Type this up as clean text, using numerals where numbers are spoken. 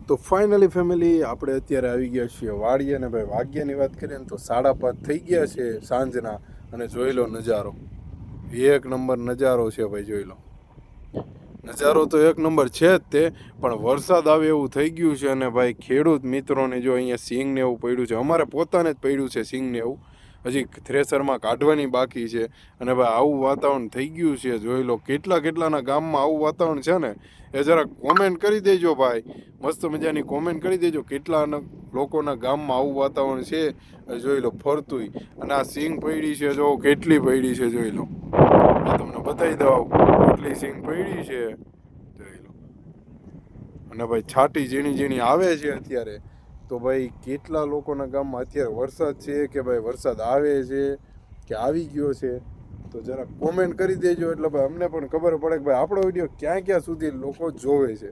તો finally family આપણે અત્યારે આવી ગયા છીએ વાડીએ ને ભાઈ વાગ્યાની વાત કરીએ ને તો 5:30 થઈ ગયા છે સાંજના. અને જોઈ લો નજારો, એક નંબર નજારો છે ભાઈ. જોઈ લો નજારો તો એક નંબર છે જ તે, પણ વરસાદ આવે એવું થઈ ગયું છે. અને ભાઈ ખેડૂત મિત્રોને જો અહીંયા સિંગ ને એવું પડ્યું છે, અમારે પોતાને જ પડ્યું છે સિંગ ને એવું, હજી થ્રેસરમાં કાઢવાની બાકી છે. અને ભાઈ આવું વાતાવરણ થઈ ગયું છે. જોઈ લો કેટલાના ગામમાં આવું વાતાવરણ છે ને એ જરા કોમેન્ટ કરી દેજો ભાઈ, મસ્ત મજાની કોમેન્ટ કરી દેજો કેટલા લોકોના ગામમાં આવું વાતાવરણ છે. જોઈ લો ફરતુંય, અને આ સિંગ પડી છે જો કેટલી પડી છે. જોઈ લો, તમને બતાવી દઉં કેટલી સિંગ પડી છે. જોઈ લો, અને ભાઈ છાટી ઝીણી ઝીણી આવે છે અત્યારે. તો ભાઈ કેટલા લોકોના ગામમાં અત્યારે વરસાદ છે કે ભાઈ વરસાદ આવે છે કે આવી ગયો છે, તો જરા કોમેન્ટ કરી દેજો, એટલે ભાઈ અમને પણ ખબર પડે કે ભાઈ આપણો વિડીયો ક્યાં સુધી લોકો જોવે છે.